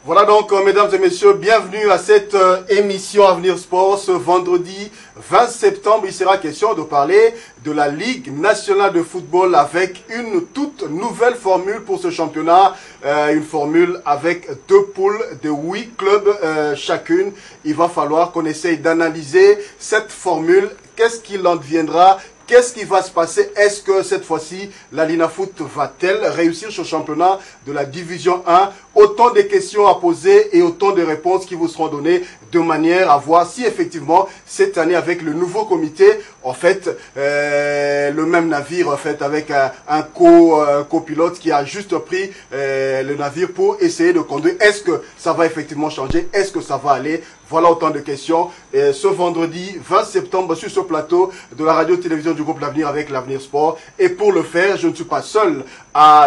Voilà donc, mesdames et messieurs, bienvenue à cette émission Avenir Sport. Ce vendredi 20 septembre, il sera question de parler de la Ligue nationale de football avec une toute nouvelle formule pour ce championnat. Une formule avec 2 poules de 8 clubs chacune. Il va falloir qu'on essaye d'analyser cette formule. Qu'est-ce qu'il en deviendra ? Qu'est-ce qui va se passer? Est-ce que cette fois-ci, la Linafoot va-t-elle réussir ce championnat de la Division 1? Autant de questions à poser et autant de réponses qui vous seront données de manière à voir si effectivement, cette année, avec le nouveau comité, en fait, le même navire, en fait, avec un copilote qui a juste pris le navire pour essayer de conduire. Est-ce que ça va effectivement changer? Est-ce que ça va aller? Voilà autant de questions. Et ce vendredi 20 septembre, sur ce plateau de la radio-télévision du groupe L'Avenir avec l'Avenir Sport. Et pour le faire, je ne suis pas seul.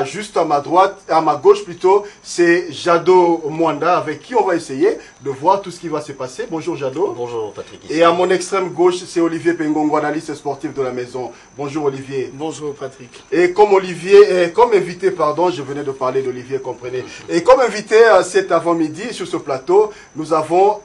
Juste à ma droite, à ma gauche plutôt, c'est Jado Mwanda avec qui on va essayer de voir tout ce qui va se passer. Bonjour Jado. Bonjour Patrick. Et à mon extrême gauche, c'est Olivier Pengongo, analyste sportif de la maison. Bonjour Olivier. Bonjour Patrick. Et comme invité, pardon, je venais de parler d'Olivier, comprenez. Et comme invité cet avant-midi sur ce plateau, nous avons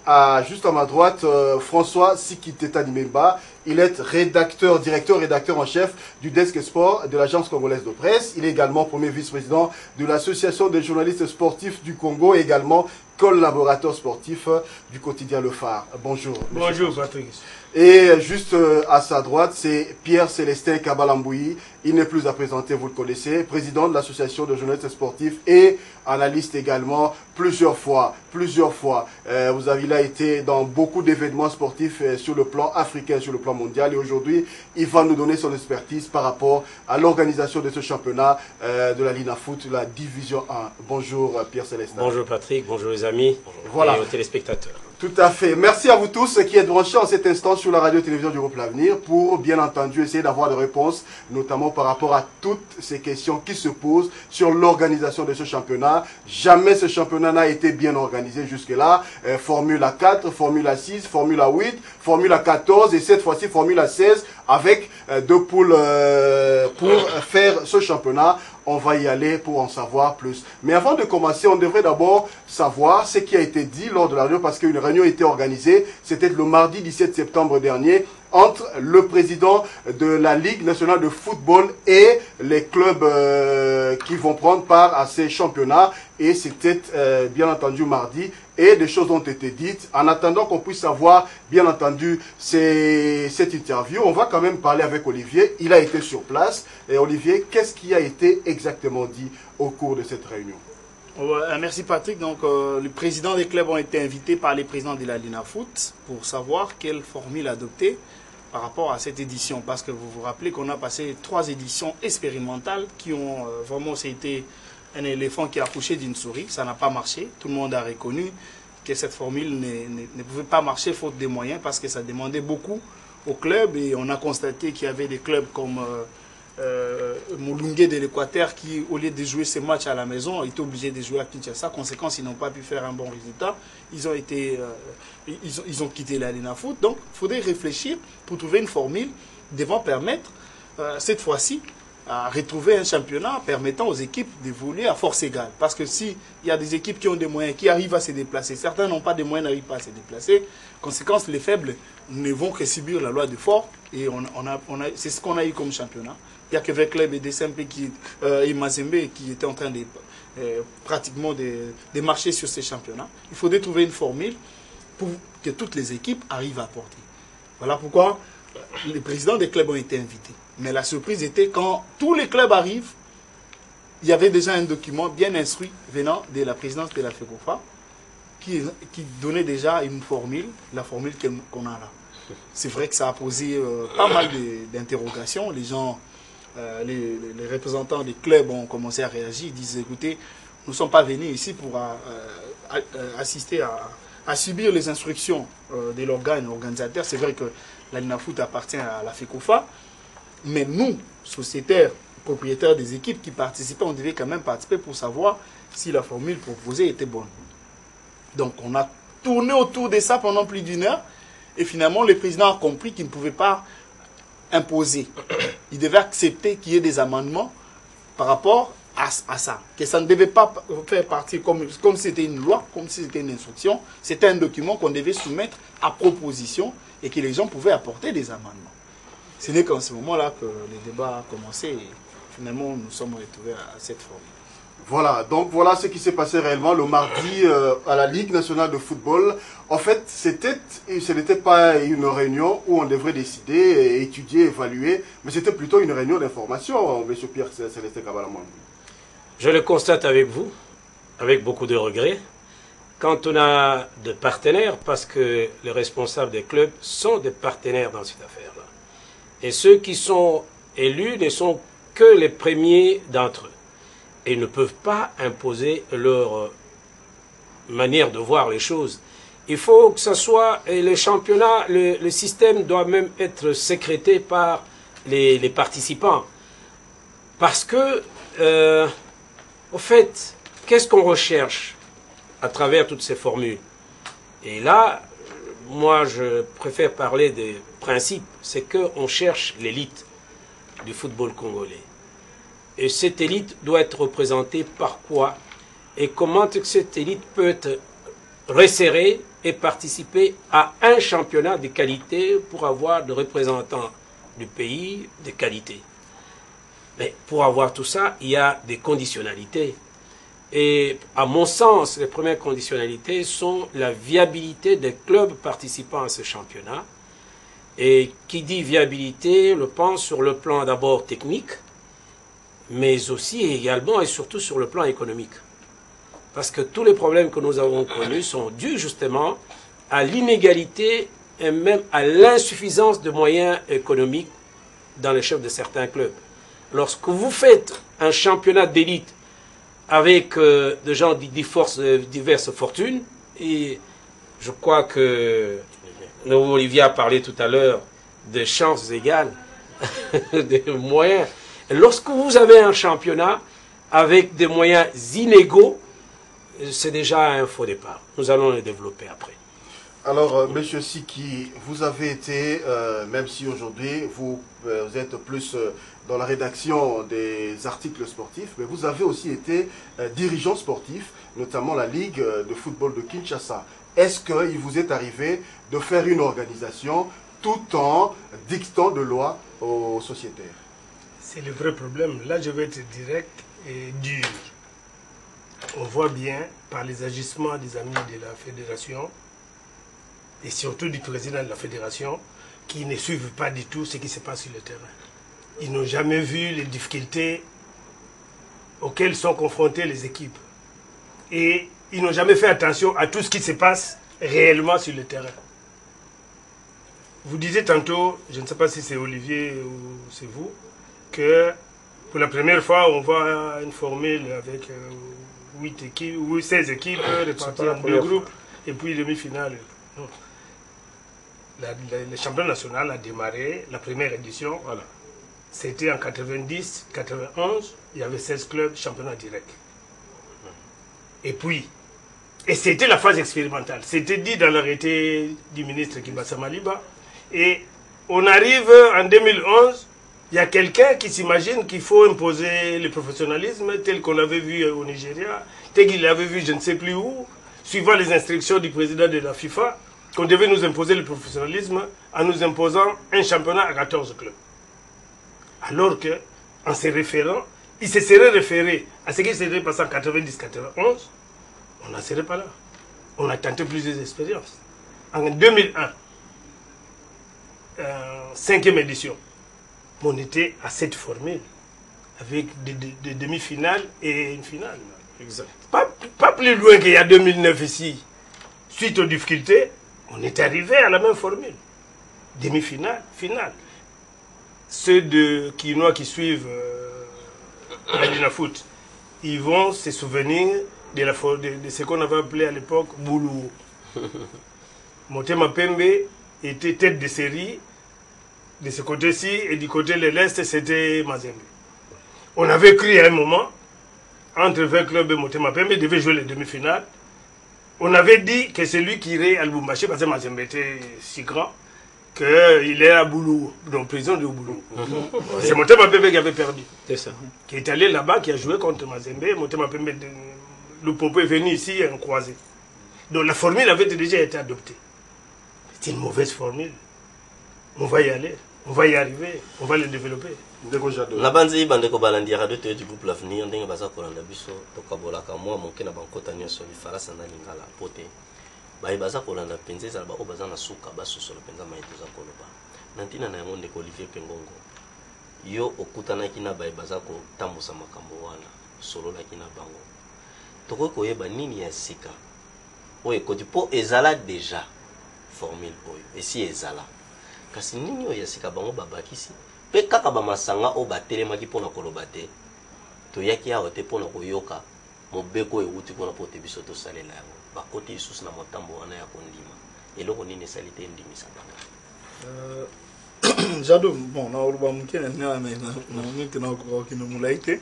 juste à ma droite François Sikiteta Nimemba. Il est directeur en chef du desk sport de l'agence congolaise de presse. Il est également premier vice-président de l'association des journalistes sportifs du Congo et également collaborateur sportif du quotidien Le Phare. Bonjour. Bonjour Patrick. Et juste à sa droite, c'est Pierre-Célestin Kabalambouyi. Il n'est plus à présenter, vous le connaissez, président de l'association de journalistes sportifs et analyste également plusieurs fois. Vous avez là été dans beaucoup d'événements sportifs sur le plan africain, sur le plan mondial. Et aujourd'hui, il va nous donner son expertise par rapport à l'organisation de ce championnat de la Linafoot, la Division 1. Bonjour Pierre-Célestin. Bonjour Patrick, bonjour les amis, voilà. Et aux téléspectateurs. Tout à fait. Merci à vous tous qui êtes branchés en cet instant sur la radio-télévision du groupe L'Avenir pour, bien entendu, essayer d'avoir des réponses, notamment par rapport à toutes ces questions qui se posent sur l'organisation de ce championnat. Jamais ce championnat n'a été bien organisé jusque-là. Formula 4, Formula 6, Formula 8, Formula 14 et cette fois-ci Formula 16 avec 2 poules pour faire ce championnat. On va y aller pour en savoir plus. Mais avant de commencer, on devrait d'abord savoir ce qui a été dit lors de la réunion parce qu'une réunion a été organisée. C'était le mardi 17 septembre dernier entre le président de la Ligue nationale de football et les clubs qui vont prendre part à ces championnats. Et c'était bien entendu mardi. Et des choses ont été dites. En attendant qu'on puisse savoir, bien entendu, cette interview, on va quand même parler avec Olivier. Il a été sur place. Et Olivier, qu'est-ce qui a été exactement dit au cours de cette réunion? Merci Patrick. Donc, les présidents des clubs ont été invités par les présidents de la Linafoot pour savoir quelle formule adopter par rapport à cette édition. Parce que vous vous rappelez qu'on a passé 3 éditions expérimentales qui ont vraiment été un éléphant qui a accouché d'une souris. Ça n'a pas marché. Tout le monde a reconnu que cette formule ne pouvait pas marcher faute de moyens parce que ça demandait beaucoup aux clubs. Et on a constaté qu'il y avait des clubs comme Moulungué de l'Équateur qui, au lieu de jouer ces matchs à la maison, étaient obligés de jouer à Kinshasa. Conséquence, ils n'ont pas pu faire un bon résultat. Ils ont quitté la Linafoot. Donc, il faudrait réfléchir pour trouver une formule devant permettre, cette fois-ci, à retrouver un championnat permettant aux équipes d'évoluer à force égale. Parce que s'il y a des équipes qui ont des moyens, qui arrivent à se déplacer, certains n'ont pas de moyens, n'arrivent pas à se déplacer, conséquence, les faibles ne vont que subir la loi du fort. Et c'est ce qu'on a eu comme championnat. Il n'y a que Vecleb et DSMP et Mazembe qui étaient en train de pratiquement de marcher sur ces championnats. Il faudrait trouver une formule pour que toutes les équipes arrivent à porter. Voilà pourquoi les présidents des clubs ont été invités. Mais la surprise était quand tous les clubs arrivent, il y avait déjà un document bien instruit venant de la présidence de la FECOFA qui donnait déjà une formule, la formule qu'on a là. C'est vrai que ça a posé pas mal d'interrogations. Les gens, les représentants des clubs ont commencé à réagir. Ils disent, écoutez, nous ne sommes pas venus ici pour assister à subir les instructions de l'organe organisateur. C'est vrai que la Linafoot appartient à la FECOFA. Mais nous, sociétaires, propriétaires des équipes qui participaient, on devait quand même participer pour savoir si la formule proposée était bonne. Donc on a tourné autour de ça pendant plus d'1 heure et finalement le président a compris qu'il ne pouvait pas imposer. Il devait accepter qu'il y ait des amendements par rapport à ça. Que ça ne devait pas faire partie comme si c'était une loi, comme si c'était une instruction. C'était un document qu'on devait soumettre à proposition et que les gens pouvaient apporter des amendements. Ce n'est qu'en ce moment-là que le débat a commencé et finalement nous sommes retrouvés à cette forme. Voilà, donc voilà ce qui s'est passé réellement le mardi à la Ligue nationale de football. En fait, ce n'était pas une réunion où on devrait décider, étudier, évaluer, mais c'était plutôt une réunion d'information, M. Pierre Célestin Kabalaman. Je le constate avec vous, avec beaucoup de regrets, quand on a de partenaires, parce que les responsables des clubs sont des partenaires dans cette affaire-là. Et ceux qui sont élus ne sont que les premiers d'entre eux. Et ne peuvent pas imposer leur manière de voir les choses. Il faut que ce soit le championnat, le système doit même être sécrété par les participants. Parce que, au fait, qu'est-ce qu'on recherche à travers toutes ces formules? Et là, moi, je préfère parler des principes. C'est qu'on cherche l'élite du football congolais. Et cette élite doit être représentée par quoi? Et comment cette élite peut être resserrée et participer à un championnat de qualité pour avoir des représentants du pays de qualité? Mais pour avoir tout ça, il y a des conditionnalités. Et à mon sens, les premières conditionnalités sont la viabilité des clubs participant à ce championnat. Et qui dit viabilité, le pense sur le plan d'abord technique, mais aussi également et surtout sur le plan économique. Parce que tous les problèmes que nous avons connus sont dus justement à l'inégalité et même à l'insuffisance de moyens économiques dans les chefs de certains clubs. Lorsque vous faites un championnat d'élite avec des gens de diverses fortunes, et je crois que Olivier a parlé tout à l'heure des chances égales, des moyens. Lorsque vous avez un championnat avec des moyens inégaux, c'est déjà un faux départ. Nous allons le développer après. Alors, Monsieur Siki, vous avez été, même si aujourd'hui vous êtes plus dans la rédaction des articles sportifs, mais vous avez aussi été dirigeant sportif, notamment la Ligue de football de Kinshasa. Est-ce qu'il vous est arrivé de faire une organisation tout en dictant de loi aux sociétaires? C'est le vrai problème. Là, je vais être direct et dur. On voit bien, par les agissements des amis de la fédération, et surtout du président de la fédération, qui ne suivent pas du tout ce qui se passe sur le terrain. Ils n'ont jamais vu les difficultés auxquelles sont confrontées les équipes. Et ils n'ont jamais fait attention à tout ce qui se passe réellement sur le terrain. Vous disiez tantôt, je ne sais pas si c'est Olivier ou c'est vous, que pour la première fois, on voit une formule avec 8 équipes, ou 16 équipes réparties en deux groupes, et puis demi-finale. Le championnat national a démarré, la première édition, voilà. C'était en 90, 91, il y avait 16 clubs, championnat direct. Et puis, et c'était la phase expérimentale. C'était dit dans l'arrêté du ministre Kibasa Maliba. Et on arrive en 2011, il y a quelqu'un qui s'imagine qu'il faut imposer le professionnalisme tel qu'on l'avait vu au Nigeria, tel qu'il l'avait vu je ne sais plus où, suivant les instructions du président de la FIFA, qu'on devait nous imposer le professionnalisme en nous imposant un championnat à 14 clubs. Alors que, en se référant, il se serait référé à ce qui s'était passé en 90-91, on n'en serait pas là. On a tenté plusieurs expériences. En 2001, 5e édition, on était à cette formule, avec des demi-finales et une finale. Exact. Pas plus loin qu'il y a 2009 ici. Suite aux difficultés, on est arrivé à la même formule. Demi-finale, finale. Ceux de Kinois qui suivent la Dinafoot, ils vont se souvenir de ce qu'on avait appelé à l'époque Boulou. Motema Pembe était tête de série de ce côté-ci et du côté de l'Est, c'était Mazembe. On avait cru à un moment, entre 20 clubs et Motema Pembe, devait jouer les demi-finales. On avait dit que celui qui irait à Lubumbashi, parce que Mazembe était si grand, qu'il est à Boulou, dans la prison de Boulou. C'est Motema Pembe qui avait perdu. C'est ça. Qui est allé là-bas, qui a joué contre Mazembe. Motema Pembe, le Popo est venu ici en croisé. Donc la formule avait déjà été adoptée. C'est une mauvaise formule. On va y aller, on va y arriver, on va le développer. Na banzi bandeko balandiaka de du groupe l'avenir ndenge baza kolanda biso tokabolaka mwa moke na bankota nyonso lifarasa na lingala pote baye baza kolanda penza ezala bao baza na suka basosola penza mai toza koloba na ntina na yango ndeko Olivier Pengongo yo okutanaki na baye baza kotambusa makambo wana sololaki na bango tokoki koyeba nini ya sika oyo ekoti mpo ezala deja formule oyo esi ezala kasi nini oyo ya sika bango babakisi pe kaka bamasanga o batelemaki mpona koloba te toyaki awa te mpona koyoka mobeko euti mpona po te biso tosalela yango bakoti lisusu na motambo wana ya kondima eloko nini esali te endimisa bango Jado, bon, na oloba moke na nete na okoki na mulai te.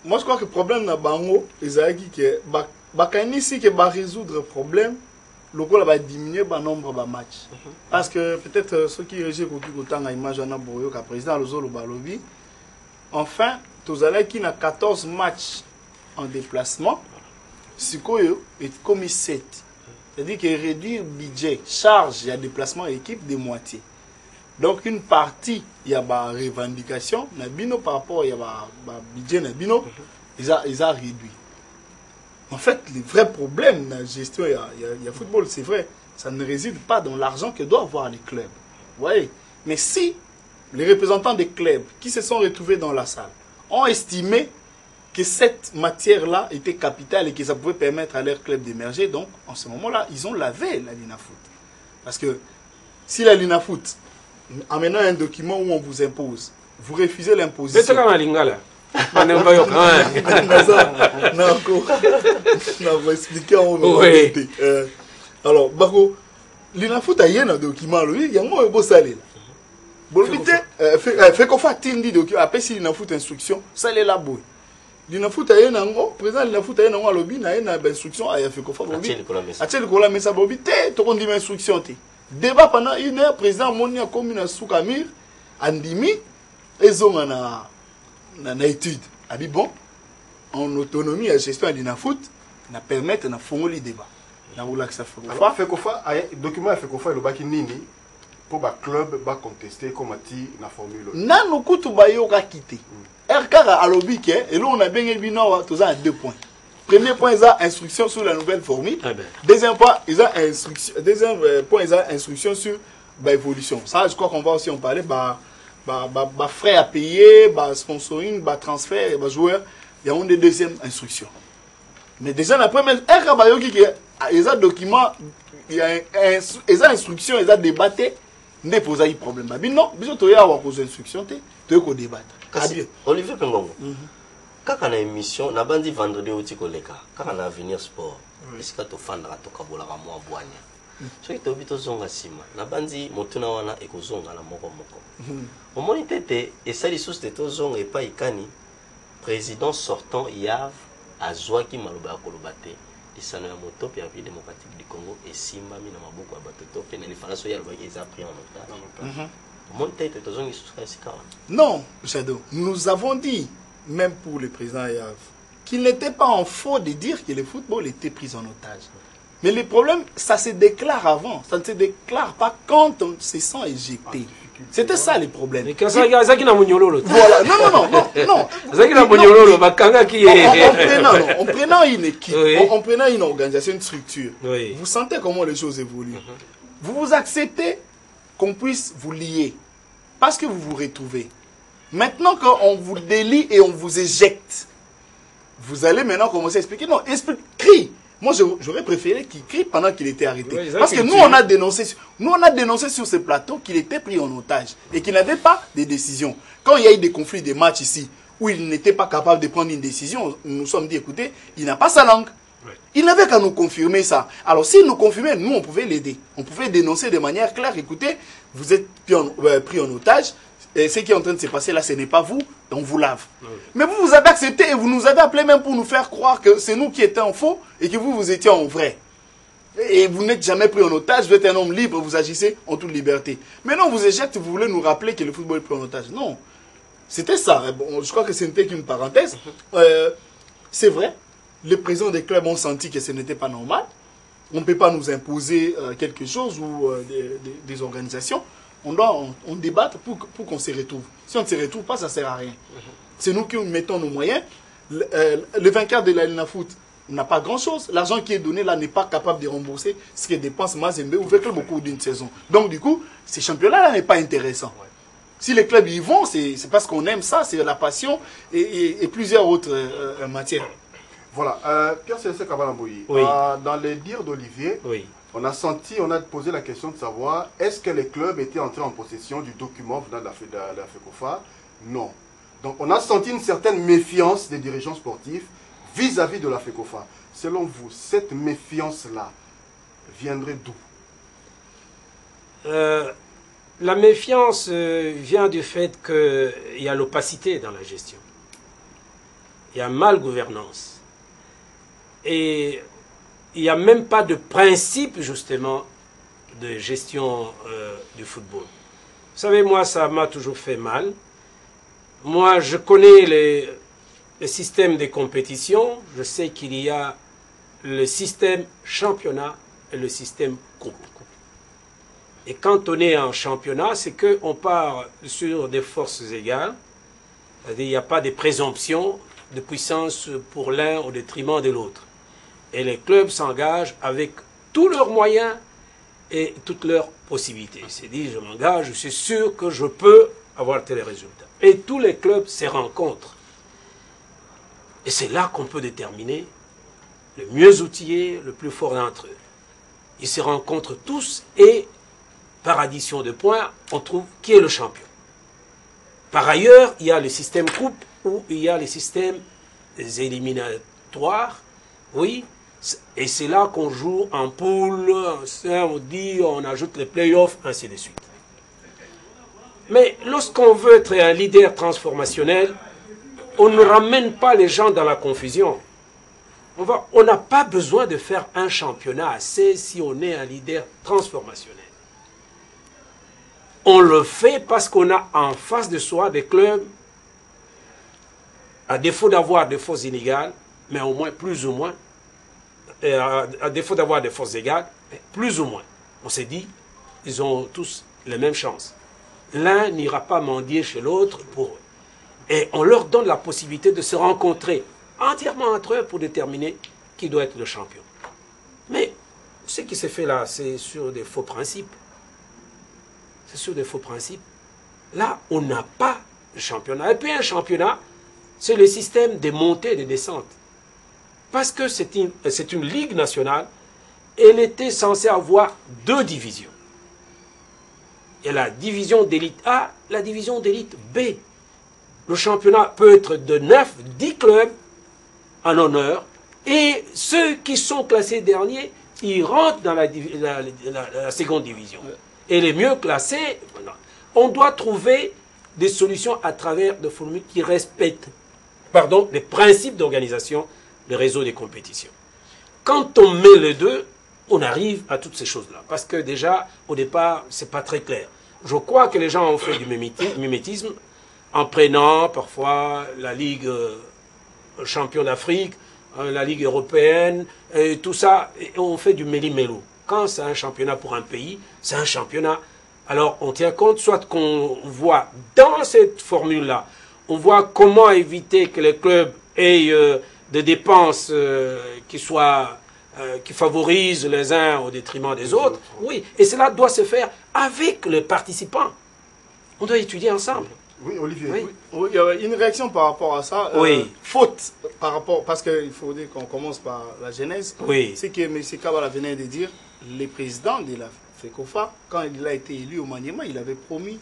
Moi je crois que le problème na bango ezalaki que bakanisi que ba résoudre problème lokola va diminuer le nombre de matchs. Parce que peut-être ceux qui régissent autant à image na boyo ka président Lozolo Balobi. Enfin, tous allez qui n'a 14 matchs en déplacement. Sikoyo est comme 7. C'est-à-dire qu'il réduit le budget, charge, il y a déplacement équipe de moitié. Donc une partie, il y a des revendications, par rapport il y a budget, ils ont réduit. En fait, le vrai problème dans la gestion, il y a football, c'est vrai, ça ne réside pas dans l'argent que doivent avoir les clubs. Vous voyez? Mais si les représentants des clubs qui se sont retrouvés dans la salle ont estimé que cette matière-là était capitale et que ça pouvait permettre à leur club d'émerger, donc en ce moment-là, ils ont lavé la Linafoot. Parce que si la Linafoot, en menant un document où on vous impose, vous refusez l'imposition. Alors, Bako, Linafoot a un document, il y a un beau salaire. Fait qu'on fasse un document, après si Linafoot instruction, ça est là-bas. Linafoot a un président Linafoot a un lobby, il a une instruction, il a fait qu'on fasse lobby. A-t-il qu'on l'a mis ça lobby, tu as une instruction. Débat pendant une heure, président Monia comme une soukamir, Andimi, ils ont une étude. A dit bon, en autonomie et gestion à l'Inafoot, on a permettre de faire le débat. Alors, fait qu'on fasse, document fait qu'on fasse le baki nini pour le club va contester comme a dit la formule. Non, nous coûtons bayo ka quitter. Erkara à lobby et là on a bien évidemment tous à 2 points. Premier point, ils ont instruction sur la nouvelle formule. Deuxième point, ils ont instruction. Deuxième point, ils ont instruction sur l'évolution. Ça, je crois qu'on va aussi en parler. Frais à payer, sponsoring, transfert, joueurs. Il y a une des deuxièmes instructions. Mais déjà la première, ils ont document, ils ont instruction, ils ont débatté. Ne pose pas de problème. Non, ils ont posé instruction, ils ont débattre. Olivier Pengongo. Quand on a une émission, on a dit vendredi au Tikoleka, quand on a Avenir Sport, est-ce que tu as fait un tokabola à moi boigna? Ce qui est obligé de zonga sima, on a dit motuna wana eko zonga la moko moko. Au moins tete et ça les sources de zonga et pas ikani président sortant Yav Azwaki Maloba Kolobate, il s'en est à moto puis République démocratique du Congo et Simba mina maboko abatoto puis les falaso ya loba ils a pris en otage. Au moins tete to zonga sous sika. Non, Shadow, nous avons dit même pour le président Yav, qu'il n'était pas en faux de dire que le football était pris en otage. Mais le problème, ça se déclare avant. Ça ne se déclare pas quand on se sent éjecté. C'était ça le problème. Voilà, non. En prenant une équipe, en prenant une organisation, une structure, vous sentez comment les choses évoluent. Vous acceptez qu'on puisse vous lier parce que vous vous retrouvez. Maintenant qu'on vous délie et on vous éjecte, vous allez maintenant commencer à expliquer. Non, crie. Moi, j'aurais préféré qu'il crie pendant qu'il était arrêté. Oui, parce que nous, on a dénoncé sur ce plateau qu'il était pris en otage et qu'il n'avait pas de décision. Quand il y a eu des conflits de matchs ici, où il n'était pas capable de prendre une décision, nous nous sommes dit, écoutez, il n'a pas sa langue. Oui. Il n'avait qu'à nous confirmer ça. Alors, s'il nous confirmait, nous, on pouvait l'aider. On pouvait dénoncer de manière claire, écoutez, vous êtes pris en otage. Et ce qui est en train de se passer là, ce n'est pas vous, on vous lave. Oui. Mais vous avez accepté et vous nous avez appelé même pour nous faire croire que c'est nous qui étions en faux et que vous étiez en vrai. Et vous n'êtes jamais pris en otage, vous êtes un homme libre, vous agissez en toute liberté. Maintenant, vous éjectez, vous voulez nous rappeler que le football est pris en otage. Non, c'était ça. Bon, je crois que ce n'était qu'une parenthèse. C'est vrai, les présidents des clubs ont senti que ce n'était pas normal. On ne peut pas nous imposer quelque chose ou des organisations. On doit on débattre pour qu'on se retrouve. Si on ne se retrouve pas, ça ne sert à rien. C'est nous qui mettons nos moyens. Le vainqueur de la Ligue Foot n'a pas grand-chose. L'argent qui est donné là n'est pas capable de rembourser ce que dépense Mazembe ou Vekle au cours d'une saison. Donc du coup, ces championnats-là n'est pas intéressant. Si les clubs y vont, c'est parce qu'on aime ça, c'est la passion et plusieurs autres matières. Voilà. Pierre-Célestin Kabala-Mbouyi, Oui. dans les dires d'Olivier, Oui. on a posé la question de savoir est-ce que les clubs étaient entrés en possession du document venant de la FECOFA? Non. Donc on a senti une certaine méfiance des dirigeants sportifs vis-à-vis de la FECOFA. Selon vous, cette méfiance-là viendrait d'où? La méfiance vient du fait qu'il y a l'opacité dans la gestion. Il y a mal-gouvernance. Et il n'y a même pas de principe, justement, de gestion du football. Vous savez, moi, ça m'a toujours fait mal. Moi, je connais le système des compétitions. Je sais qu'il y a le système championnat et le système coupe. Et quand on est en championnat, c'est qu'on part sur des forces égales. C'est-à-dire qu'il n'y a pas de présomption de puissance pour l'un au détriment de l'autre. Et les clubs s'engagent avec tous leurs moyens et toutes leurs possibilités. C'est dit, je m'engage, je suis sûr que je peux avoir tel résultat. Et tous les clubs se rencontrent. Et c'est là qu'on peut déterminer le mieux outillé, le plus fort d'entre eux. Ils se rencontrent tous et, par addition de points, on trouve qui est le champion. Par ailleurs, il y a le système coupe où il y a les systèmes éliminatoires. Oui, et c'est là qu'on joue en poule, on dit, on ajoute les playoffs, ainsi de suite. Mais lorsqu'on veut être un leader transformationnel, on ne ramène pas les gens dans la confusion. On n'a pas besoin de faire un championnat assez si on est un leader transformationnel. On le fait parce qu'on a en face de soi des clubs, à défaut d'avoir des forces inégales, mais au moins plus ou moins, à défaut d'avoir des forces égales, plus ou moins. On s'est dit, ils ont tous les mêmes chances. L'un n'ira pas mendier chez l'autre pour eux. Et on leur donne la possibilité de se rencontrer entièrement entre eux pour déterminer qui doit être le champion. Mais ce qui s'est fait là, c'est sur des faux principes. C'est sur des faux principes. Là, on n'a pas de championnat. Et puis un championnat, c'est le système des montées et des descentes. Parce que c'est une ligue nationale, elle était censée avoir 2 divisions. Il y a la division d'élite A, la division d'élite B. Le championnat peut être de 9, 10 clubs en honneur, et ceux qui sont classés derniers, ils rentrent dans la seconde division. Et les mieux classés, on doit trouver des solutions à travers des formules qui respectent les principes d'organisation des réseaux des compétitions. Quand on met les deux, on arrive à toutes ces choses-là. Parce que déjà, au départ, ce n'est pas très clair. Je crois que les gens ont fait du mimétisme en prenant parfois la Ligue champion d'Afrique, la Ligue européenne, et tout ça, et on fait du méli-mélo. Quand c'est un championnat pour un pays, c'est un championnat. Alors on tient compte, soit qu'on voit dans cette formule-là, on voit comment éviter que les clubs aient des dépenses qui favorisent les uns au détriment des autres. Oui, et cela doit se faire avec les participants. On doit étudier ensemble. Oui, Olivier. Oui. Oui, il y a une réaction par rapport à ça. Oui. Faute par rapport, parce qu'il faut dire qu'on commence par la genèse. Oui. C'est que M. Kabala venait de dire, le président de la FECOFA, quand il a été élu au Maniema, il avait promis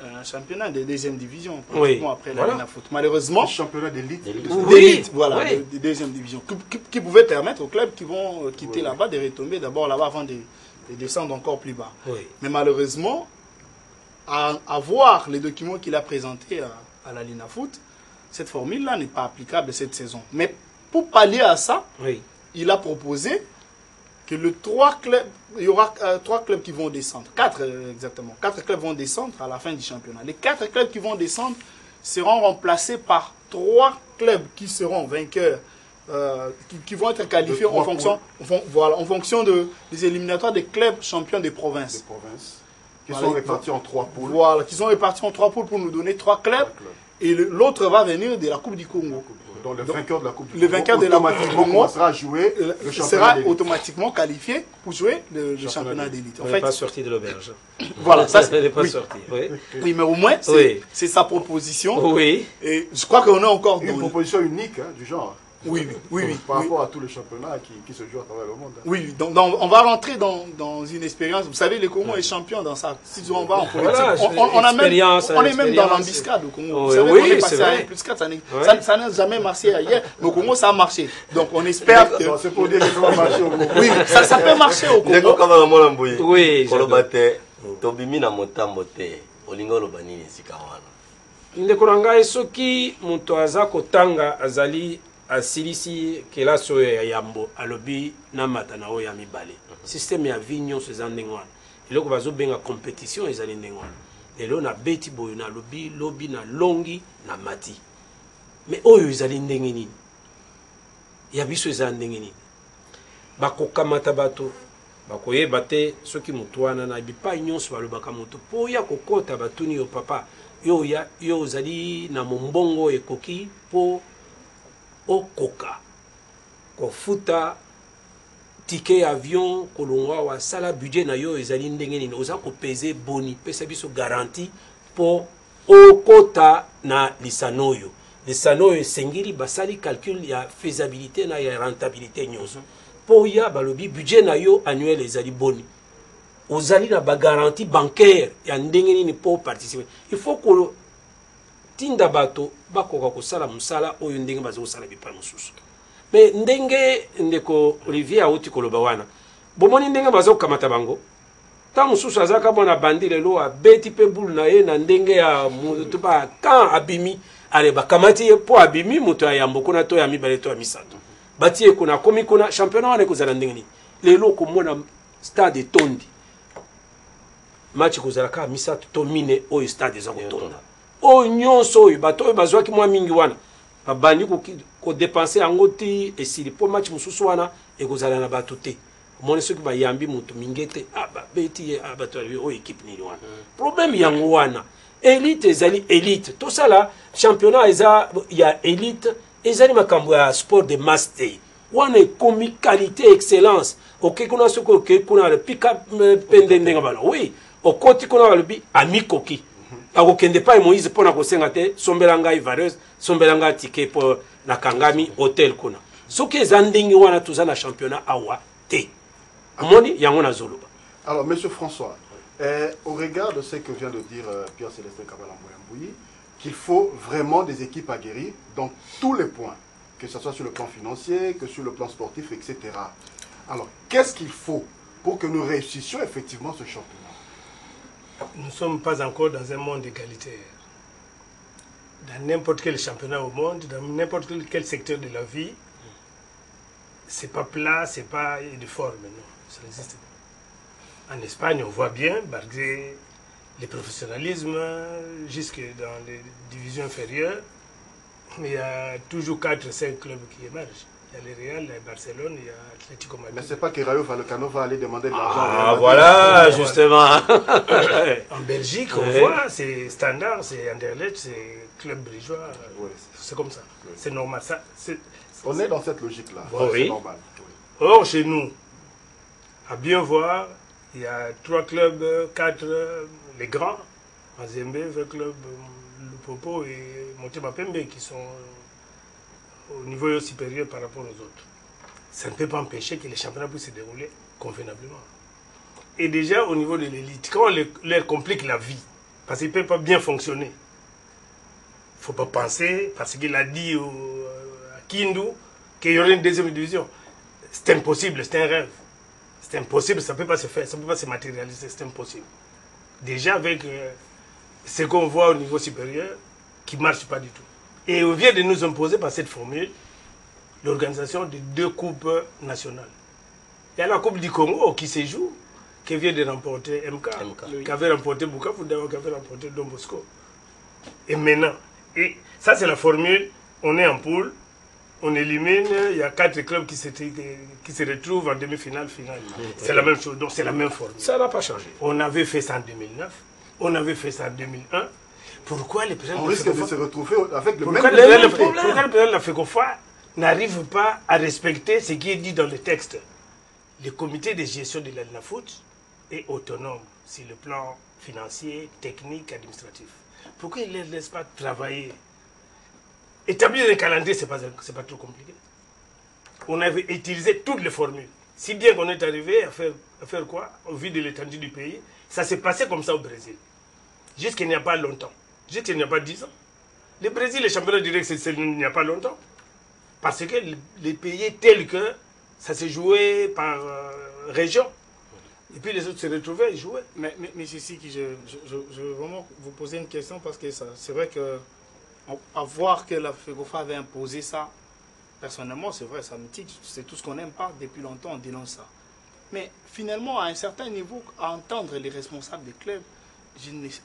un championnat de 2e division, pratiquement après la foot. Malheureusement, Un championnat d'élite. d'élite, voilà, Oui. de 2e division, qui pouvait permettre aux clubs qui vont quitter là-bas de retomber d'abord là-bas avant de descendre encore plus bas. Oui. Mais malheureusement, à voir les documents qu'il a présentés à la Lina Foot, cette formule-là n'est pas applicable cette saison. Mais pour pallier à ça, Oui. il a proposé que le 3 clubs, il y aura 3 clubs qui vont descendre. 4 exactement. 4 clubs vont descendre à la fin du championnat. Les 4 clubs qui vont descendre seront remplacés par 3 clubs qui seront vainqueurs, qui vont être qualifiés en fonction, en fonction des éliminatoires des clubs champions des provinces. Qui sont répartis en 3 poules. Voilà, qui sont répartis en 3 poules pour nous donner 3 clubs. Et l'autre va venir de la Coupe du Congo. Donc le vainqueur de la Coupe du Congo, automatiquement commencera à jouer le sera automatiquement qualifié pour jouer le championnat d'élite. On n'est pas sorti de l'auberge. Voilà, ça n'est pas sorti. Oui, mais au moins, c'est sa proposition. Oui. Et je crois qu'on est encore dans une proposition unique du genre. Oui. Par rapport à tous les championnats qui se jouent à travers le monde. Oui, donc on va rentrer dans une expérience. Vous savez, le Congo est champion dans ça. Si on va en politique, on est même dans l'embuscade au Congo. Vous savez, on est passé à plus 4, ça n'a jamais marché ailleurs. Mais au Congo, ça a marché. Donc on espère que... C'est pour dire que ça va marcher au Congo. Oui, ça peut marcher au Congo. Oui, tobimi na motambo te olinga oloba nini esika wana ndeko na ngai soki moto aza kotanga azali asilisi kelasi oyo ya yambo alobi na mata na oyo ya mibale systeme ya vie nyonso eza ndenge wana eloko bazobenga compétition ezali ndenge wana lelo na beti boyo na lobi na longi na mati mais oyo ezali ndenge nini ya biso eza ndenge nini bakokamata bato bakoyeba te soki moto wana na bipai nyonso balobaka moto mpo ya kokota batuni yo papa yo ozali na mombongo ekoki mpo okoka kofuta ticket ya avion kolongwa wasala budget na yo ezali ndenge nini oza kopese boni pesa biso garantie mpo okota na lisano oyo esengeli basali calcul ya faisabilité na ya rentabilité nyonso mpo ya balobi budget na yo annuel ezali boni ozali na bagarantie bancaire ya ndenge nini mpo participer il faut ko tinda bato bakoka kosala musala oyo ndenge bazosala bipai mosusu mais ndenge ndeko Olivier auti koloba wana bomoni ndenge bazokamata bango ta mosusu azaka bona bandi lelo abeti pe boule na ye na ndenge ya moto ba kan abimi ale bakamati ye po abimi moto ya yambo kuna to ya mibale to ya misato batie kuna komi kuna championnat wana kozala ndenge ni lelo komona stade tondi match kozala ka misato to mine oyo stade za kotonda o nyonso oyo bato oyo bazwaki mwa mingi wana babandi ko dépenser yango ti esili po match mususu wana ekozala na bato te omoni soki bayambi moto mingete babeti ye bato oyo équipe nini wana problème yango wana élite ezali élite tosala championnat eza ya élite ezali makambo ya sport de masse te wana ekomi qualité excellence oke kuna soki oke kuna pika pende ndenge bana oui okoti kuna balobi amikoki akokende pa Moïse pona kosenga te sombela ngai vareuse sombela ngai ticket po na kangami hotel kuna soki eza ndenge wana toza na championnat awa te moni yango na zoloba. Alors monsieur François, au regard de ce que vient de dire Pierre-Célestin Kabala Moyambouyi, qu'il faut vraiment des équipes aguerries dans tous les points, que ce soit sur le plan financier, que sur le plan sportif, etc. Alors, qu'est-ce qu'il faut pour que nous réussissions effectivement ce championnat? Nous ne sommes pas encore dans un monde égalitaire. Dans n'importe quel championnat au monde, dans n'importe quel secteur de la vie, c'est pas plat, c'est pas uniforme, non, ça n'existe pas. En Espagne, on voit bien, malgré le professionnalisme, jusque dans les divisions inférieures, mais il y a toujours 4-5 clubs qui émergent. Il y a le Real, il y a Barcelone, il y a Atlético Madrid. Mais c'est pas que Rayo Vallecano va aller demander de l'argent. Ah voilà, justement. En Belgique, on voit, c'est Standard, c'est Anderlecht, c'est club bridgeois. Ouais. C'est comme ça. Ouais. C'est normal. Ça, on est dans cette logique-là. Ouais, c'est normal. Oui. Or, chez nous, à bien voir, il y a 3 clubs, 4, les grands, Mazembe, le club Lupopo et Motema Pembe qui sont au niveau supérieur par rapport aux autres. Ça ne peut pas empêcher que les championnats puissent se dérouler convenablement. Et déjà au niveau de l'élite, quand on leur complique la vie, parce qu'ils ne peuvent pas bien fonctionner, il ne faut pas penser, parce qu'il a dit à Kindu qu'il y aurait une deuxième division. C'est impossible, c'est un rêve. C'est impossible, ça ne peut pas se faire, ça ne peut pas se matérialiser, c'est impossible. Déjà avec ce qu'on voit au niveau supérieur, qui ne marche pas du tout. Et on vient de nous imposer par cette formule l'organisation de 2 coupes nationales. Il y a la Coupe du Congo qui se joue, qui vient de remporter MK. Qui avait remporté Bukavu, qui avait remporté Don Bosco. Et maintenant, et ça c'est la formule, on est en poule, on élimine, il y a 4 clubs qui se retrouvent en demi-finale, finale. C'est la même chose, donc c'est la même formule. Ça n'a pas changé. On avait fait ça en 2009, on avait fait ça en 2001. Pourquoi les présidents on risque de se retrouver avec le pourquoi même le problème. président de la FECOFA n'arrive pas à respecter ce qui est dit dans le texte? Le comité de gestion de la Foot est autonome sur le plan financier, technique, administratif. Pourquoi il ne les laisse pas travailler? Établir un calendrier, ce n'est pas trop compliqué. On avait utilisé toutes les formules. Si bien qu'on est arrivé à faire quoi? Au vu de l'étendue du pays. Ça s'est passé comme ça au Brésil. Jusqu'il n'y a pas longtemps. Jusqu'il n'y a pas 10 ans. Le Brésil est championnat direct, il n'y a pas longtemps. Parce que les pays tels que ça s'est joué par région. Et puis les autres se retrouvaient et jouaient. Mais ici, je veux vraiment vous poser une question parce que c'est vrai que à voir que la FECOFA avait imposé ça, personnellement, c'est vrai, ça me tique. C'est tout ce qu'on n'aime pas. Depuis longtemps, on dénonce ça. Mais finalement, à un certain niveau, à entendre les responsables des clubs,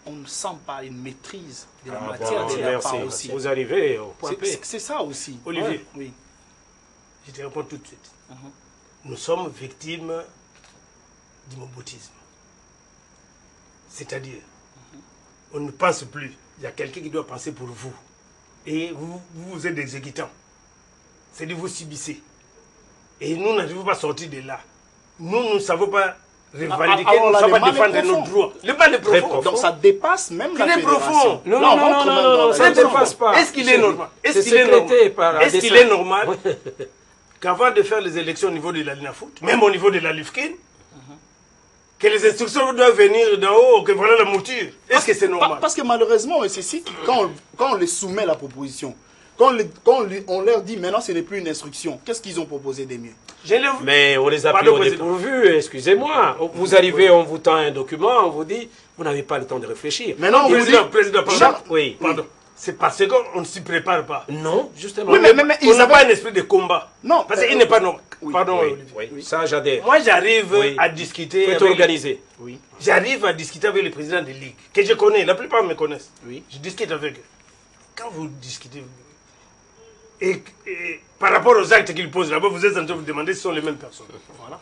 on ne sent pas une maîtrise de la matière de leur part aussi. Vous arrivez au point P. C'est ça aussi. Olivier, oui. Je te réponds tout de suite. Nous sommes victimes du moboutisme. C'est-à-dire, on ne pense plus. Il y a quelqu'un qui doit penser pour vous. Et vous êtes des exécutants. C'est-à-dire vous subissez. Et nous n'arrivons pas à sortir de là. Nous ne savons pas revendiquer, nous ne savons pas défendre nos droits. Le mal est profond. Donc ça dépasse même la fédération. Profond. Non, ça ne dépasse pas. Est-ce qu'il est normal? Est-ce qu'il est normal qu'avant de faire les élections au niveau de la LINAFOOT, même au niveau de la LIFKIN, que les instructions doivent venir d'en haut, que voilà la mouture? Est-ce que c'est normal? Parce que malheureusement, quand on les soumet la proposition, quand on leur dit maintenant ce n'est plus une instruction, qu'est-ce qu'ils ont proposé de mieux? Mais on les a pris au dépourvu, excusez-moi. Vous arrivez, on vous tend un document, on vous dit, vous n'avez pas le temps de réfléchir. Maintenant, on vous dit... Président, oui, pardon. C'est parce qu'on ne s'y prépare pas. Non, justement. Oui, mais on n'a pas un esprit de combat. Non. Parce qu'il n'est pas normal. Pardon, oui. Ça, j'adhère. Moi, j'arrive à discuter. Il faut organiser. Oui. J'arrive à discuter avec les présidents des ligues, que je connais. La plupart me connaissent. Oui. Je discute avec eux. Quand vous discutez, et par rapport aux actes qu'ils posent là-bas, vous êtes en train de vous demander si ce sont les mêmes personnes. Voilà.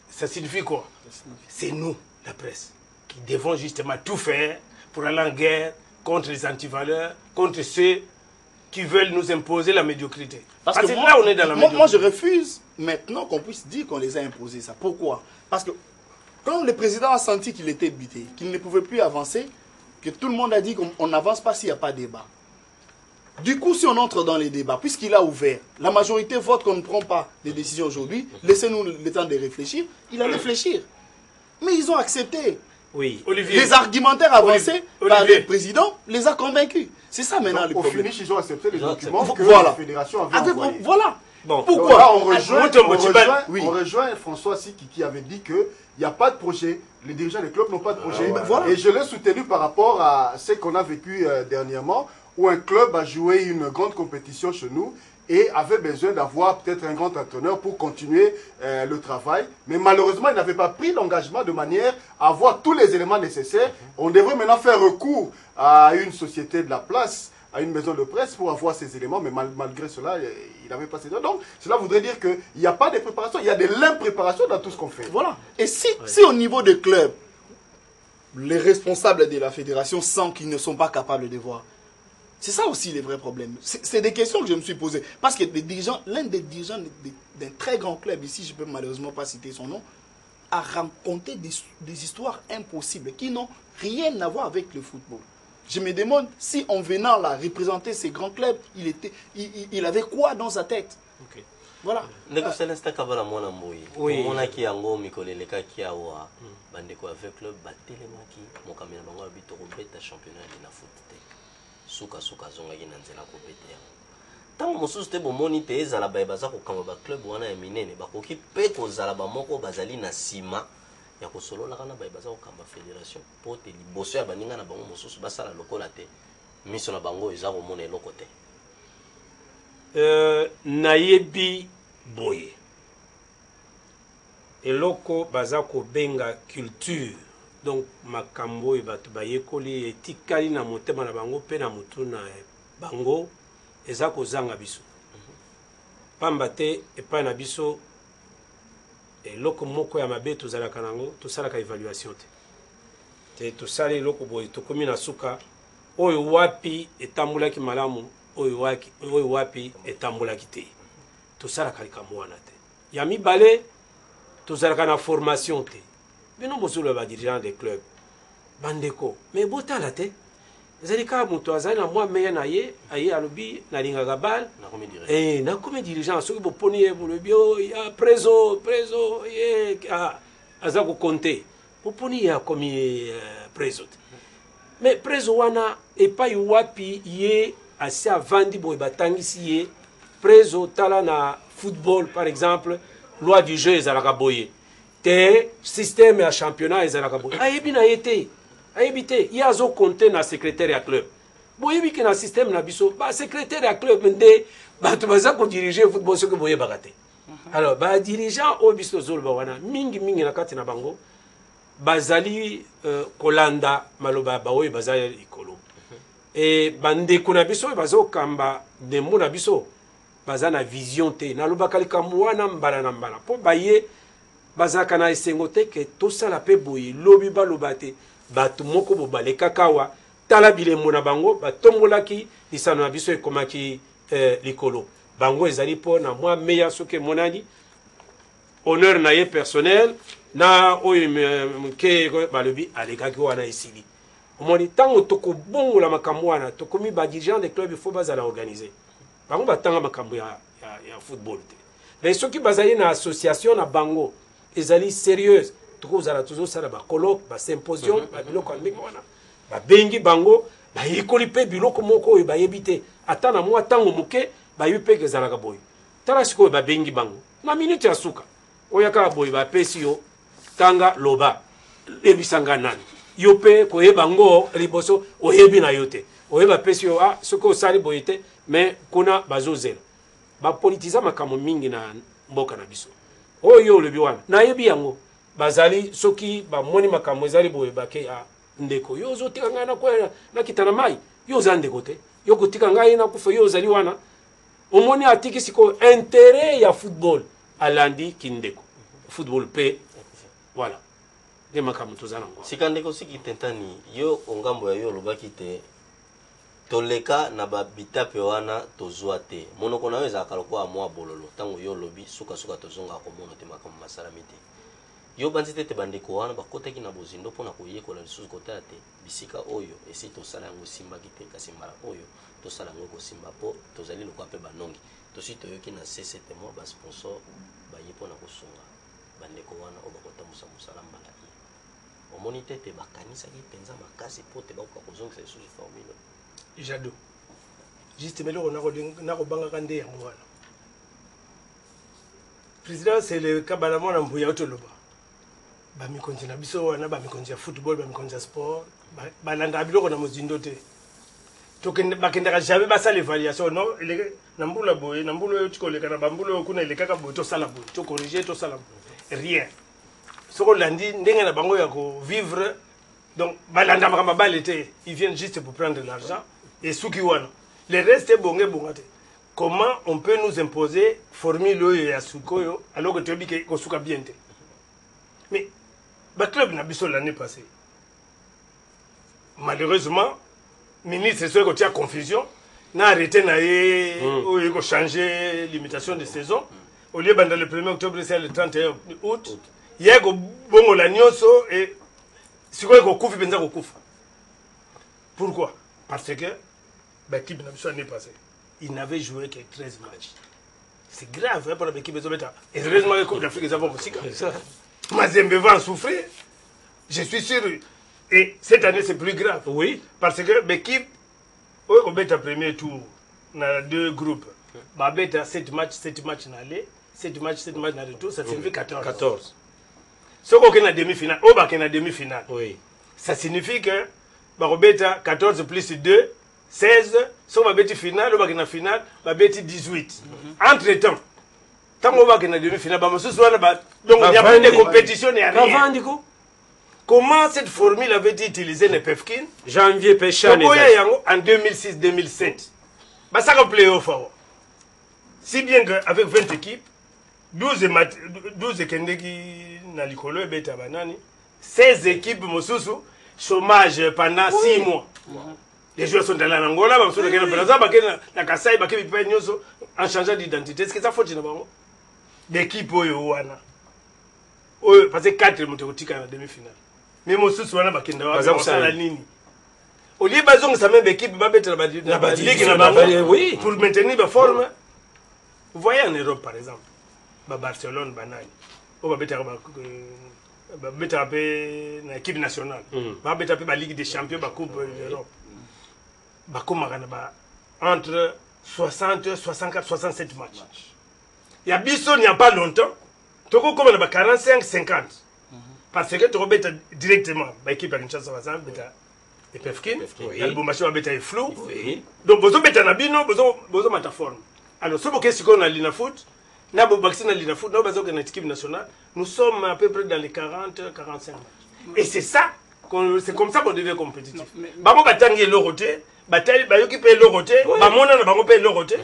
Ça signifie quoi? C'est nous, la presse, qui devons justement tout faire pour aller en guerre contre les antivaleurs, contre ceux qui veulent nous imposer la médiocrité. Parce que là, on est dans la médiocrité. Moi, je refuse maintenant qu'on puisse dire qu'on les a imposés ça. Pourquoi? Parce que quand le président a senti qu'il était buté, qu'il ne pouvait plus avancer, que tout le monde a dit qu'on n'avance pas s'il n'y a pas de débat. Du coup, si on entre dans les débats, puisqu'il a ouvert, la majorité vote qu'on ne prend pas des décisions aujourd'hui, laissez-nous le temps de réfléchir, il a réfléchir. Mais ils ont accepté. Oui. Olivier. Les argumentaires avancés par le président les a convaincus. C'est ça maintenant le problème. Au finish, ils ont accepté les documents que voilà. la fédération avait envoyés. Voilà. Bon. Pourquoi? Là, on rejoint François Siki qui avait dit qu'il n'y a pas de projet. Les dirigeants des clubs n'ont pas de projet. Voilà. Et je l'ai soutenu par rapport à ce qu'on a vécu dernièrement, où un club a joué une grande compétition chez nous et avait besoin d'avoir peut-être un grand entraîneur pour continuer le travail. Mais malheureusement, il n'avait pas pris l'engagement de manière à avoir tous les éléments nécessaires. On devrait maintenant faire recours à une société de la place, à une maison de presse pour avoir ces éléments, mais malgré cela, il n'avait pas ces éléments. Donc, cela voudrait dire qu'il n'y a pas de préparation, il y a de l'impréparation dans tout ce qu'on fait. Voilà. Et si au niveau des clubs, les responsables de la fédération sentent qu'ils ne sont pas capables de voir, c'est ça aussi les vrais problèmes. C'est des questions que je me suis posées. Parce que l'un des dirigeants d'un très grand club, ici je ne peux malheureusement pas citer son nom, a raconté des histoires impossibles qui n'ont rien à voir avec le football. Je me demande si en venant là représenter ces grands clubs, il avait quoi dans sa tête. Okay. Voilà. Ndeko Celestin Kabala mwana mboyi. Oui. Mona ki yango mikoleleka ki awa. Bandeko avec club batelemaki mokamela bango bito ko beta championnat de la foot. Suka zonga ki nanzela ko beta. Tango mosusu te bomoni te ezala baza ko kamba ba club wana ya minene bakoki pe ko zala ba moko bazali na sima ya ko solola kana baza ko kamba fédération pote liboso ya baninga na bango mosusu basala lokola te. Miso na bango eza ko mona eloko te. Nayebi boye. eloko baza kobenga culture donc makambo oyo bato bayekoli etikali na motema na bango mpe na motu na bango eza kozanga biso pamba te epai na biso eloko moko ya mabe tozalaka nango tosalaka évaluation te tosali eloko boye tokomi na suka oyo wapi etambolaki malamu oyo wapi etambolaki te tosalaka likambo wana te ya mibale tozalaka na formation te bino bozoloba badirigeant de club bandeko mais botala te ezali kaka moto azali na mwa meya na ye aye alobi nalingaka bale nakomi dirigeant soki boponi ye bolobi ya preso ye aza kokonte boponi ye akomi preso te mais preso wana epai wapi ye asi avandi boye batangisi ye preso tala na football par exemple loi du jeu ezalaka boye te système ya championnat ezalaka boye ayebi na ye te ayebi te ye azokonte na secrétaire ya club boyebi ke na système na biso basecrétaire ya club nde bato baza kodirige football soki boyebaka te alors badirigeant oyo biso tozoloba wana mingi na kati na bango bazali kolanda maloba baoyo baza likolo e bandeko na biso oyo bazokamba ndembo na biso baza na vision te nalobaka likambo wana mbala na mbala mpo baye bazalaka na esengo te ke tosala mpe boye lobi baloba te bato moko bobalekaka awa tala bilembo na bango batombolaki lisano na biso ekomaki likolo bango ezali mpo na mwa meya soki emonani honneur na ye personnel na oyo moke balobi alekaki wana esili omoni ntango tokobongola makambo wana tokomi badirigeant de club ifo bazala organise bango batanga makambo ya football te mais soki bazali na association na bango ezali sérieuse tokozala tozosala bacolloque basymposium babiloko ya ndenge wana babengi bango bayekoli mpe biloko moko oyo bayebi te ata na mwa ntango moke bayebi mpe ezalaka boye tala sikoyo babengi bango na minute ya suka oyo kaka boye bapesi yo tanga loba lebisanga nani yo mpe koyeba ngo liboso oyebi na yo te oyeba pesi yo soki osali boye te mais kuna bazozela bapolitiza makambo mingi na mboka na biso oyo olobi wana nayebi yango bazali soki bamoni makambo ezali boye bake ndeko yo ozotika ngai nakita na mai yo oza ndeko te yo kotika ngai nakufa yo ozali wana omoni atiki sikoyo intérêt ya football alandi kindeko football mpe voilà nde makambo toza nango sika ndeko siki tentani yo ongambo ya yo olobaki te toleka na babitape wana tozwa te monoko na yo ezalaka lokola mwa bololo ntango yo olobi sukasuka tozongaka komona te makambo masalami te yo banzi tete bandeko wana bakotaki na bozindo mpona koyekola lisusu kotala te bisika oyo esi tosala yango esimbaki te kasi mbala oyo tosala yango kosimba mpo tozali lokola mpe banongi tosi toyoki na ccte mwa basponsor baye mpona kosunga bandeko wana oyo bakotambusa mosala mbala ye omoni tete bakanisaki mpenza makasi mpo te bakoka kozongisa lisusu formule jado juste meloko nakobangaka nde yango wana président c'est le kabala mwana mbuya otoloba bamikonzi na biso wana bamikonzi ya football bamikonzi ya sport balandaka biloko na mozindo te bakendaka jamais basala évaluation non na mbula boye na mbula oyo tikoleka na bambula oyo kuna elekaka boye tosala boye tokorrige tosala boye rien soko olandi ndenge na bango ya kovivre donc balanda makambo bale te ils viennent juste pour prendre l'argent et suki wana le reste bonga te comment on peut nous imposer formule oyo ya suki oyo alors que toyebi ke kosuka bien te mais baclub na biso l'année passée malheureusement ministre soki kotia confusion na arrêté na ye oyo ekochanger limitation de saison au lieu banda le 1er octobre c'est le 31 août ye kobongola nyonso et sikoyo kokufi mpenza kokufa pourquoi parce que l'équipe n'a pas passé. Il n'avait joué que 13 matchs. C'est grave pour l'équipe de Zobeta. Et heureusement que l'Afrique est aussi comme ça. Mazembe va en souffrir. Je suis sûr. Et cette année, c'est plus grave. Oui. Parce que l'équipe, au premier tour, on a deux groupes. Babeta 7 matchs dans l'aller, 7 matchs dans le retour, ça signifie 14. Ce qu'on a demi-finale, au bac en demi-finale. Oui. Ça signifie que Babeta 14 plus 2, 16, so babeti final, ou bakina final, babeti 18. Entre-temps, Tant qu'on va qu'il y a une demi-finale, donc il n'y a plus de compétition, il n'y a rien. Comment cette formule avait été utilisée dans PEFKIN? Janvier Péchan en 2006-2007. Ça a playoff. Si bien qu'avec 20 équipes, 12 16 équipes, chômage pendant 6 mois. Les joueurs sont allés en Angola, en changeant d'identité. Est-ce que ça faut dire l'équipe parce que 4 montent en demi-finale. Mais moi, je suis en ligne. Au lieu de ça, même équipe va mettre la ligue pour maintenir la forme. Vous voyez en Europe, par exemple, Barcelone, on va mettre l'équipe nationale, on va mettre la Ligue des Champions, la Coupe d'Europe. Entre 60, 64, 67 matchs. Il y a Bisson, il n'y a pas longtemps, tu as 45, 50. Parce que tu as directement l'équipe de Kinshasa, et PEFKIN, il y a le bon machin qui est flou. Donc, vous avez un abino, vous avez une forme. Alors, ce qu'on a l'INA foot, nous avons l'INA foot, nous avons une équipe nationale, nous sommes à peu près dans les 40, 45 matchs. Et c'est ça, c'est comme ça qu'on devient compétitif. Bamo Batangi est l'oroté, Bataille, Bayoki paye l'oroté, Bamona n'a pas payé l'oroté.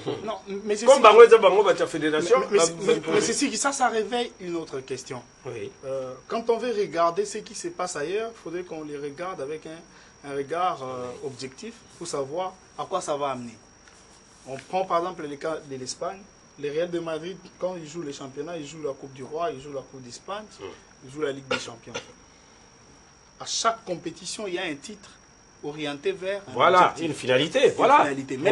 Comme Bango est Bango, Bata Fédération. Mais c'est si ça réveille une autre question. Quand on veut regarder ce qui se passe ailleurs, il faudrait qu'on les regarde avec un regard objectif pour savoir à quoi ça va amener. On prend par exemple le cas de l'Espagne. Le Real de Madrid, quand ils jouent les championnats, ils jouent la Coupe du Roi, ils jouent la Coupe d'Espagne, ils jouent la Ligue des Champions. À chaque compétition, il y a un titre orienté vers une finalité. Finalité. Mais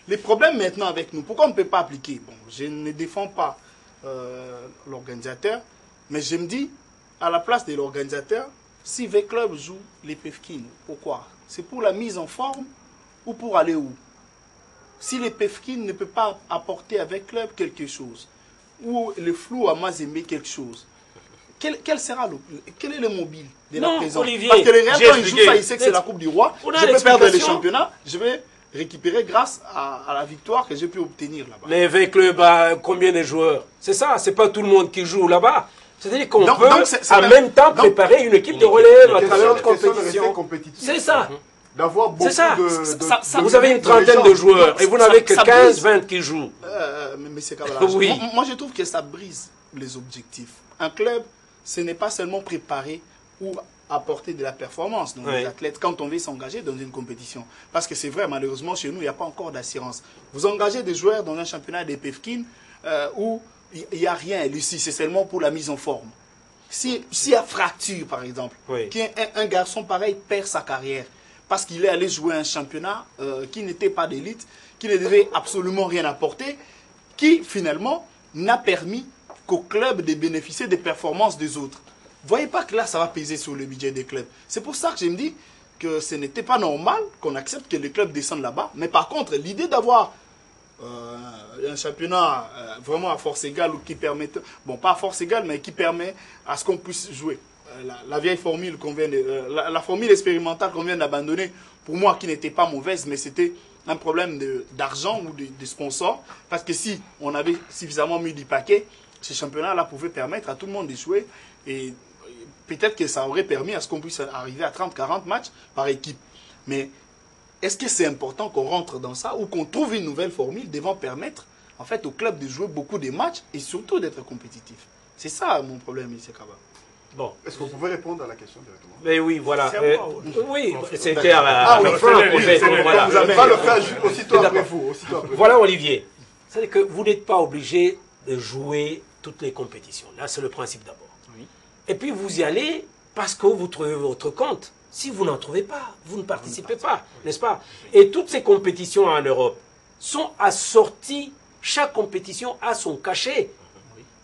les problèmes maintenant avec nous, pourquoi on ne peut pas appliquer? Bon, je ne défends pas l'organisateur, mais je me dis, à la place de l'organisateur, si V Club joue les PEFKIN, pourquoi? C'est pour la mise en forme ou pour aller où? Si les PEFKIN ne peut pas apporter avec Club quelque chose, ou le flou a Mazembe quelque chose, quel est le mobile de la présence? Parce que le Real, quand il joue ça, il sait que c'est la Coupe du Roi. Je peux perdre les championnats, je vais récupérer grâce à la victoire que j'ai pu obtenir là-bas. Mais avec Club, combien de joueurs? C'est ça, c'est pas tout le monde qui joue là-bas. C'est-à-dire qu'on peut en même temps préparer une équipe de relève à travers une compétition. C'est ça. D'avoir beaucoup de vous avez une trentaine de joueurs et vous n'avez que 15-20 qui jouent. Mais c'est quand même moi, je trouve que ça brise les objectifs. Un club, ce n'est pas seulement préparer ou apporter de la performance dans les athlètes quand on veut s'engager dans une compétition. Parce que c'est vrai, malheureusement, chez nous, il n'y a pas encore d'assurance. Vous engagez des joueurs dans un championnat des PEFKIN où il n'y a rien. Lucie, c'est seulement pour la mise en forme. S'il y a fracture, par exemple, qu'un garçon pareil perd sa carrière, parce qu'il est allé jouer un championnat qui n'était pas d'élite, qui ne devait absolument rien apporter, qui finalement n'a permis qu'au club de bénéficier des performances des autres. Vous ne voyez pas que là, ça va peser sur le budget des clubs. C'est pour ça que je me dis que ce n'était pas normal qu'on accepte que les clubs descendent là-bas. Mais par contre, l'idée d'avoir un championnat vraiment à force égale, ou qui permet, bon, pas à force égale, mais qui permet à ce qu'on puisse jouer. La vieille formule qu'on vient de, la formule expérimentale qu'on vient d'abandonner, pour moi, qui n'était pas mauvaise, mais c'était un problème d'argent ou de sponsors. Parce que si on avait suffisamment mis du paquet, ce championnat-là pouvait permettre à tout le monde de jouer. Et peut-être que ça aurait permis à ce qu'on puisse arriver à 30-40 matchs par équipe. Mais est-ce que c'est important qu'on rentre dans ça ou qu'on trouve une nouvelle formule devant permettre en fait au club de jouer beaucoup de matchs et surtout d'être compétitif? C'est ça mon problème, M. Kaba. Bon, est-ce que vous pouvez répondre à la question directement? Mais oui, voilà. Oui, c'était à la fin. Vous n'allez pas le faire aussitôt après vous. Voilà, Olivier. C'est-à-dire que vous n'êtes pas obligé de jouer toutes les compétitions. Là, c'est le principe d'abord. Oui. Et puis, vous y allez parce que vous trouvez votre compte. Si vous n'en trouvez pas, vous ne participez pas, n'est-ce pas? Et toutes ces compétitions en Europe sont assorties, chaque compétition a son cachet.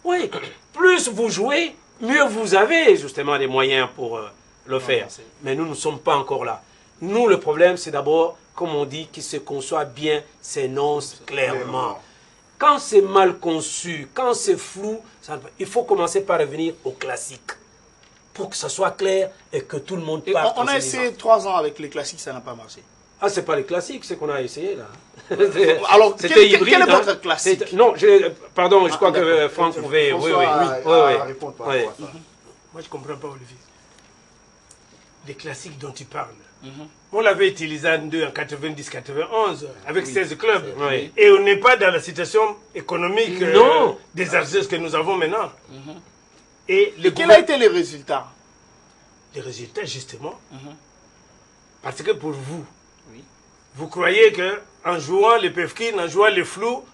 Oui, plus vous jouez, mieux vous avez justement les moyens pour le faire. Mais nous ne sommes pas encore là. Nous, le problème, c'est d'abord, comme on dit, qu'il se conçoit bien, s'énonce clairement. Quand c'est mal conçu, quand c'est flou, il faut commencer par revenir au classique. Pour que ça soit clair et que tout le monde parte. On a essayé 3 ans avec les classiques, ça n'a pas marché. Ah, c'est pas les classiques, c'est qu'on a essayé là. Alors, c'était quel hybride. est votre classique? Non, pardon, je crois que Franck pouvait... Oui, répondre par rapport à ça. Moi, je ne comprends pas, Olivier. Les classiques dont tu parles. On l'avait utilisé en 90-91 avec 16 clubs. Oui. Et on n'est pas dans la situation économique désastreuse que nous avons maintenant. Et Quel a été les résultats? Les résultats, justement, parce que pour vous, vous croyez qu'en jouant les PFKIN, en jouant les flous,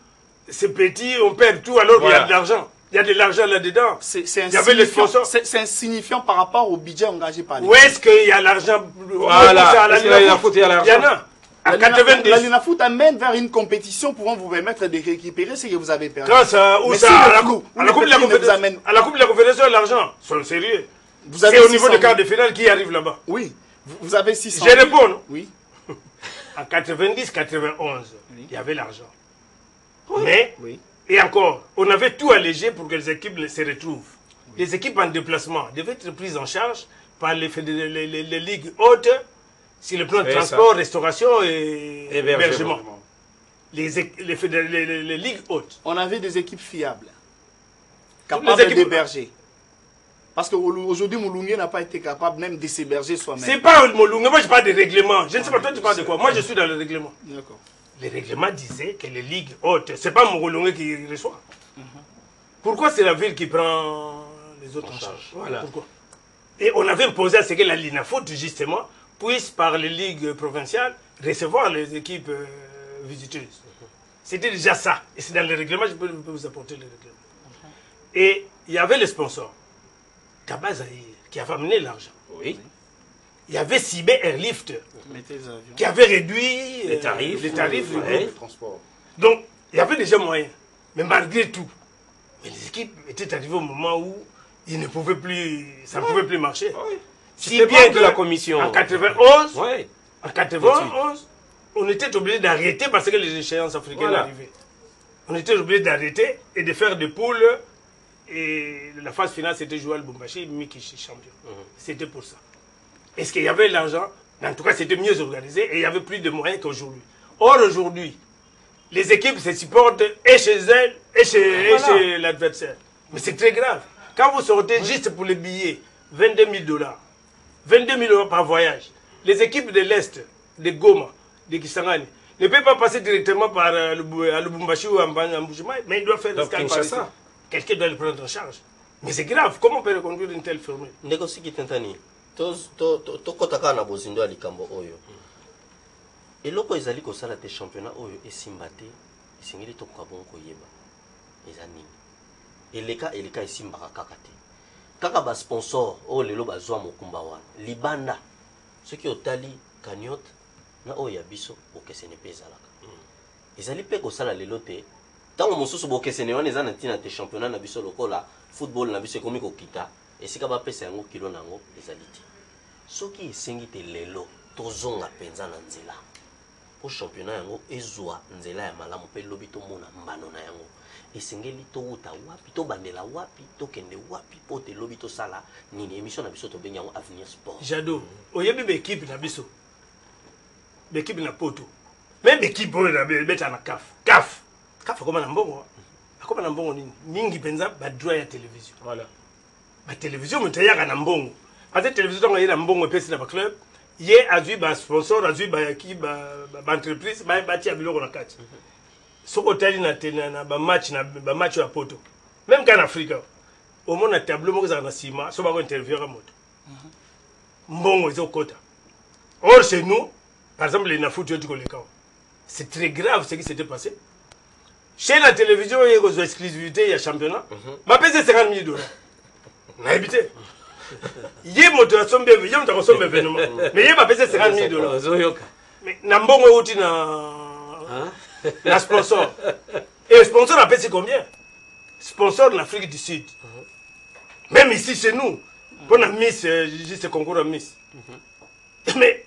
c'est petit, on perd tout alors qu'il y a de l'argent. Il y a de l'argent là-dedans. C'est insignifiant par rapport au budget engagé par les... Où est-ce qu'il y a l'argent? Voilà, il y a l'argent. Il y en a. À 90. La Linafoot amène vers une compétition pouvant vous permettre de récupérer ce que vous avez perdu. Quand ça, où ça, à la Coupe de la Confédération, l'argent, soyons sérieux. C'est au niveau des quarts de finale qui arrive là-bas. Oui, vous avez 600. Je réponds, non? Oui. En 90-91, il y avait l'argent. Mais, et encore, on avait tout allégé pour que les équipes se retrouvent. Les équipes en déplacement devaient être prises en charge par les ligues hautes sur le plan de transport, restauration et hébergement. Les ligues hautes. On avait des équipes fiables, capables d'héberger. Parce qu'aujourd'hui, Moulungue n'a pas été capable même de s'héberger soi-même. C'est pas Moulungue, moi je parle des règlements. Je ne sais pas, toi tu parles de quoi? Moi je suis dans le règlement. D'accord. Les règlements disaient que les ligues hautes, c'est pas Moulungue qui reçoit. Pourquoi c'est la ville qui prend les autres en charge? Voilà. Pourquoi? Et on avait imposé à ce que la Linafoot, justement, puisse, par les ligues provinciales, recevoir les équipes visiteuses. C'était déjà ça. Et c'est dans le règlement, je peux vous apporter le règlement. Et il y avait les sponsors. Kaba Zahir, qui avait amené l'argent. Oui. Il y avait Sibé Airlift, qui avait réduit les tarifs de transport. Donc, il y avait déjà moyen. Mais malgré tout, les équipes étaient arrivées au moment où ils ne pouvaient plus, ça ne pouvait plus marcher. Si bien que la commission. En 91, en on était obligé d'arrêter parce que les échéances africaines arrivaient. On était obligé d'arrêter et de faire des poules. Et la phase finale, c'était Joël Bumbashi, Mikichi champion. C'était pour ça. Est-ce qu'il y avait l'argent? En tout cas, c'était mieux organisé et il y avait plus de moyens qu'aujourd'hui. Or, aujourd'hui, les équipes se supportent et chez elles et chez l'adversaire. Mais c'est très grave. Quand vous sortez juste pour les billets, 22 000 $, 22 000 € par voyage, les équipes de l'Est, de Goma, de Kisangani, ne peuvent pas passer directement par Lubumbashi ou Mbujimaï, mais ils doivent faire l'escale par ici. Quelqu'un doit le prendre en charge. Mais c'est grave. Comment on peut reconduire une telle fermée? Négocie qui t'entend. Tokotaka na bozindo ya likambo oyo. Eloko ezali kosala te championnat oyo esimba te, esengeli tokoka bongo koyeba. Eza nini? Eleka esimbaka kaka te. Kaka ba sponsor oyo lelo bazwa mokumba wana. Libanda. Soki otali cagnotte na oyo ya biso okesene pe ezalaka. Ezali pe kosala lelo te. Tango mosusu bokesene wana eza na ntina te championnat na biso lokola football na biso ekomi kokita esika bapesa yango kilo nango ezali te. Soki esengi te lelo tozonga mpenza na nzela po championnat yango ezwa nzela ya malamu mpe lobi tomona mbano na yango esengeli touta wapi tobandela wapi tokende wapi po te lobi tosala nini émission na biso tobengi yango avenir sport. Jado oyebi bekipe na biso bekipe na poto même bekipe oyo na beta na CAF akoma na mbongo nini mingi penza ba droit ya télévision. Voilà. Ba télévision mutayaka na mbongo. Parce que télévision tonga yena mbongo pesi na ba club, ye azui ba sponsor, azui ba équipe ba entreprise, ba tia biloko na kati. Soko tali na ba match ya poto. Même qu'en Afrique, au monde na tableau moko za na sima, so ba ko interviewer ka moto. Mbongo ezo kota. Or chez nous, par exemple les Nafoot yo tiko lekao. C'est très grave ce qui s'était passé. Chez la télévision, il y a une exclusivité, il y a un championnat. Ma pèse 50 000 $. On a habité. Il y a une motivation, il y a une motivation événement. Mais il y a ma pèse 50 000 $. Mais Nambongo est aussi un sponsor. Et le sponsor a payé combien? Sponsor de l'Afrique du Sud. Même ici chez nous, pour la Miss, juste concours à Miss. Mais